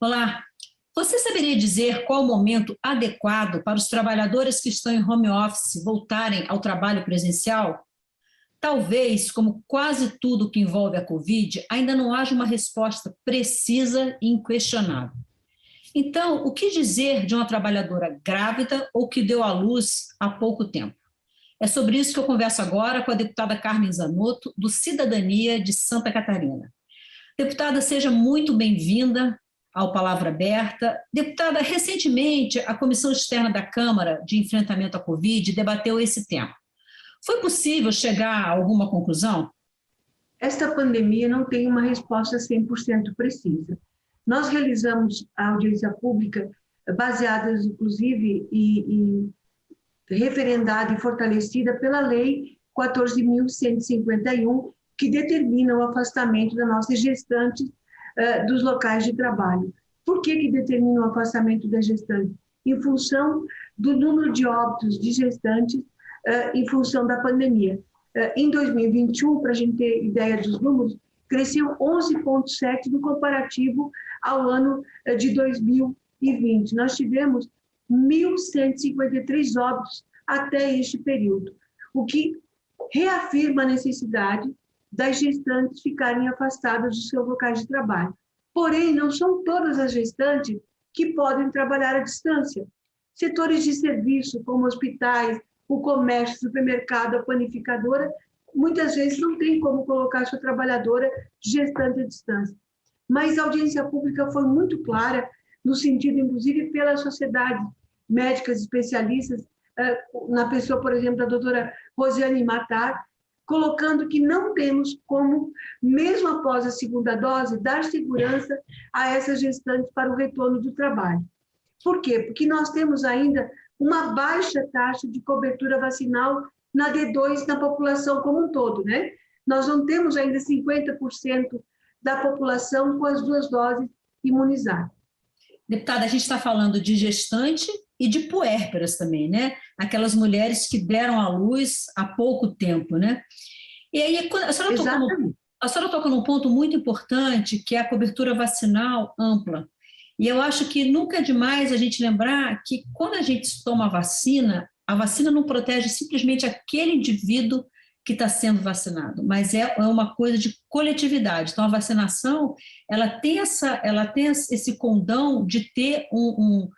Olá, você saberia dizer qual o momento adequado para os trabalhadores que estão em home office voltarem ao trabalho presencial? Talvez, como quase tudo que envolve a Covid, ainda não haja uma resposta precisa e inquestionável. Então, o que dizer de uma trabalhadora grávida ou que deu à luz há pouco tempo? É sobre isso que eu converso agora com a deputada Carmen Zanotto, do Cidadania de Santa Catarina. Deputada, seja muito bem-vinda ao Palavra Aberta. Deputada, recentemente a Comissão Externa da Câmara de Enfrentamento à Covid debateu esse tema. Foi possível chegar a alguma conclusão? Esta pandemia não tem uma resposta 100% precisa. Nós realizamos a audiência pública baseadas, inclusive, e referendada e fortalecida pela Lei 14.151, que determina o afastamento das nossas gestantes dos locais de trabalho. Por que determina o afastamento das gestantes? Em função do número de óbitos de gestantes em função da pandemia. Em 2021, para a gente ter ideia dos números, cresceu 11,7% no comparativo ao ano de 2020. Nós tivemos 1.153 óbitos até este período, o que reafirma a necessidade das gestantes ficarem afastadas dos seus locais de trabalho. Porém, não são todas as gestantes que podem trabalhar à distância. Setores de serviço, como hospitais, o comércio, supermercado, a panificadora, muitas vezes não tem como colocar sua trabalhadora gestante à distância. Mas a audiência pública foi muito clara, no sentido, inclusive, pela sociedade, médicas especialistas, na pessoa, por exemplo, da doutora Rosiane Matar, colocando que não temos como, mesmo após a segunda dose, dar segurança a essas gestantes para o retorno do trabalho. Por quê? Porque nós temos ainda uma baixa taxa de cobertura vacinal na D2 na população como um todo, né? Nós não temos ainda 50% da população com as 2 doses imunizadas. Deputada, a gente está falando de gestante e de puérperas também, né? Aquelas mulheres que deram à luz há pouco tempo, né? E aí, a senhora toca num ponto muito importante, que é a cobertura vacinal ampla. E eu acho que nunca é demais a gente lembrar que quando a gente toma a vacina não protege simplesmente aquele indivíduo que está sendo vacinado, mas é uma coisa de coletividade. Então, a vacinação, ela tem esse condão de ter um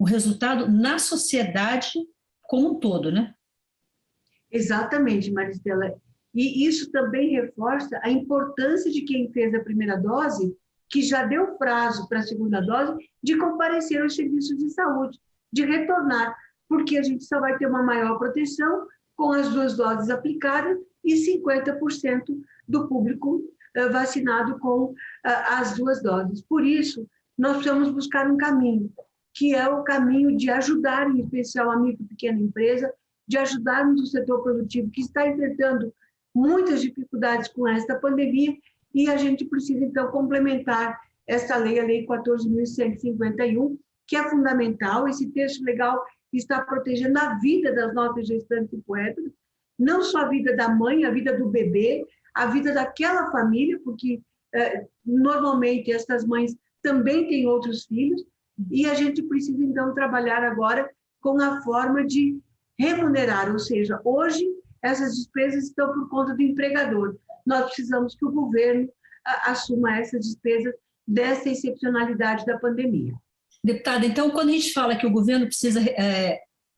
resultado na sociedade como um todo, né? Exatamente, Maristela. E isso também reforça a importância de quem fez a primeira dose, que já deu prazo para a segunda dose, de comparecer aos serviços de saúde, de retornar, porque a gente só vai ter uma maior proteção com as 2 doses aplicadas e 50% do público vacinado com as 2 doses. Por isso, nós precisamos buscar um caminho, que é o caminho de ajudar, em especial, a micro e pequena empresa, de ajudarmos o setor produtivo, que está enfrentando muitas dificuldades com esta pandemia, e a gente precisa, então, complementar essa lei, a Lei 14.151, que é fundamental. Esse texto legal está protegendo a vida das nossas gestantes e puérperas, não só a vida da mãe, a vida do bebê, a vida daquela família, porque normalmente essas mães também têm outros filhos, e a gente precisa, então, trabalhar agora com a forma de remunerar, ou seja, hoje essas despesas estão por conta do empregador. Nós precisamos que o governo assuma essas despesas dessa excepcionalidade da pandemia. Deputada, então, quando a gente fala que o governo precisa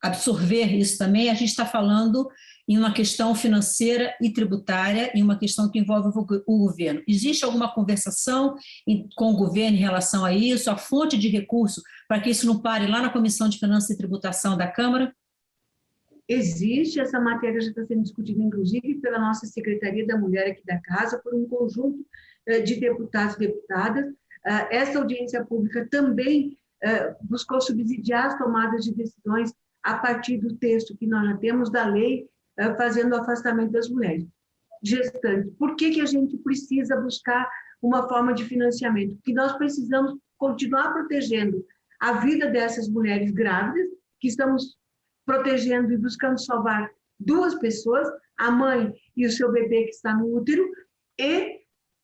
absorver isso também, a gente está falando em uma questão financeira e tributária, em uma questão que envolve o governo. Existe alguma conversação com o governo em relação a isso, a fonte de recurso, para que isso não pare lá na Comissão de Finanças e Tributação da Câmara? Existe, essa matéria já está sendo discutida, inclusive, pela nossa Secretaria da Mulher aqui da Casa, por um conjunto de deputados e deputadas. Essa audiência pública também buscou subsidiar as tomadas de decisões a partir do texto que nós já temos da lei, fazendo o afastamento das mulheres gestantes. Por que a gente precisa buscar uma forma de financiamento? Porque nós precisamos continuar protegendo a vida dessas mulheres grávidas, que estamos protegendo e buscando salvar 2 pessoas, a mãe e o seu bebê que está no útero, e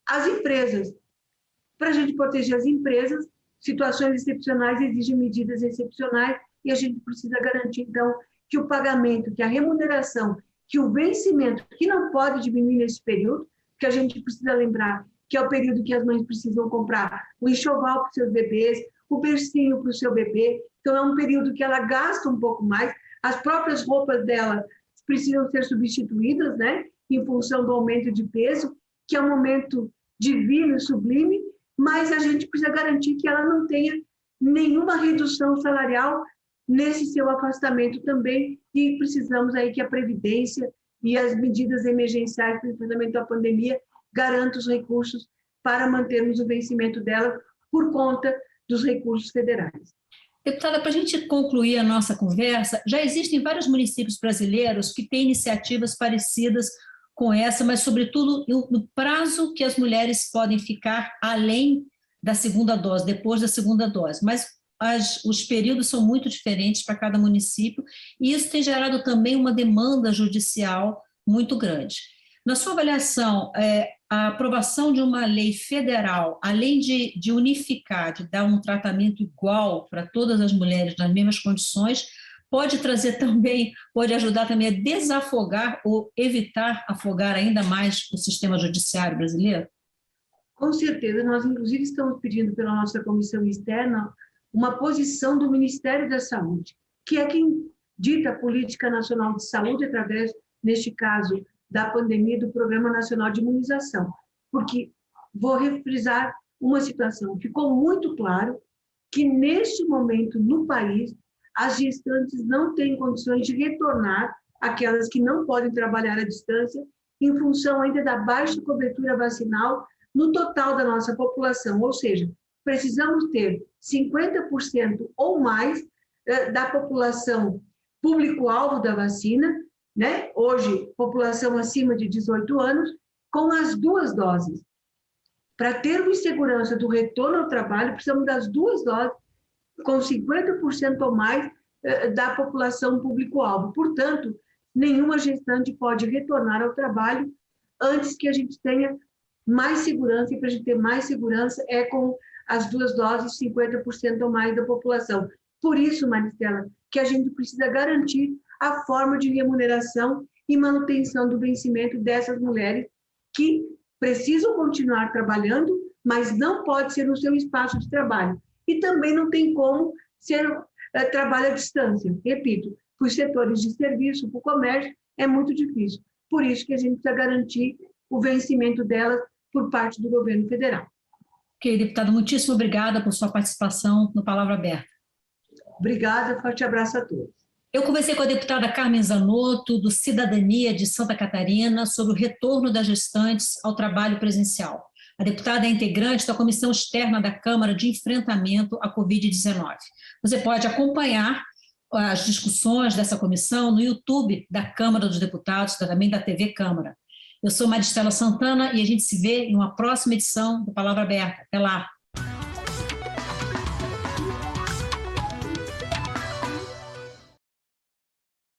as empresas. Para a gente proteger as empresas, situações excepcionais exigem medidas excepcionais e a gente precisa garantir, então, que o pagamento, que a remuneração, que o vencimento, que não pode diminuir nesse período, que a gente precisa lembrar que é o período que as mães precisam comprar o enxoval para os seus bebês, o bercinho para o seu bebê, então é um período que ela gasta um pouco mais, as próprias roupas dela precisam ser substituídas, né, em função do aumento de peso, que é um momento divino, sublime, mas a gente precisa garantir que ela não tenha nenhuma redução salarial nesse seu afastamento também, e precisamos aí que a Previdência e as medidas emergenciais para o enfrentamento da pandemia garantam os recursos para mantermos o vencimento dela por conta dos recursos federais. Deputada, para a gente concluir a nossa conversa, já existem vários municípios brasileiros que têm iniciativas parecidas com essa, mas, sobretudo, no prazo que as mulheres podem ficar além da segunda dose, depois da segunda dose. Mas os períodos são muito diferentes para cada município e isso tem gerado também uma demanda judicial muito grande. Na sua avaliação, a aprovação de uma lei federal, além de unificar, de dar um tratamento igual para todas as mulheres nas mesmas condições, pode trazer também, pode ajudar também a desafogar ou evitar afogar ainda mais o sistema judiciário brasileiro? Com certeza, nós inclusive estamos pedindo pela nossa comissão externa uma posição do Ministério da Saúde, que é quem dita a política nacional de saúde através, neste caso, da pandemia do Programa Nacional de Imunização. Porque, vou refrisar uma situação, ficou muito claro que neste momento no país, as gestantes não têm condições de retornar, aquelas que não podem trabalhar à distância, em função ainda da baixa cobertura vacinal no total da nossa população, ou seja, precisamos ter 50% ou mais da população público-alvo da vacina, né? Hoje, população acima de 18 anos, com as 2 doses. Para termos segurança do retorno ao trabalho, precisamos das 2 doses, com 50% ou mais da população público-alvo. Portanto, nenhuma gestante pode retornar ao trabalho antes que a gente tenha mais segurança, e para a gente ter mais segurança é com as 2 doses, 50% ou mais da população. Por isso, Maristela, que a gente precisa garantir a forma de remuneração e manutenção do vencimento dessas mulheres que precisam continuar trabalhando, mas não pode ser no seu espaço de trabalho. E também não tem como ser trabalho à distância. Repito, para os setores de serviço, para o comércio, é muito difícil. Por isso que a gente precisa garantir o vencimento delas por parte do governo federal. Ok, deputada, muitíssimo obrigada por sua participação no Palavra Aberta. Obrigada, forte abraço a todos. Eu conversei com a deputada Carmen Zanotto, do Cidadania de Santa Catarina, sobre o retorno das gestantes ao trabalho presencial. A deputada é integrante da Comissão Externa da Câmara de Enfrentamento à Covid-19. Você pode acompanhar as discussões dessa comissão no YouTube da Câmara dos Deputados, também da TV Câmara. Eu sou Maristela Santana e a gente se vê em uma próxima edição do Palavra Aberta. Até lá!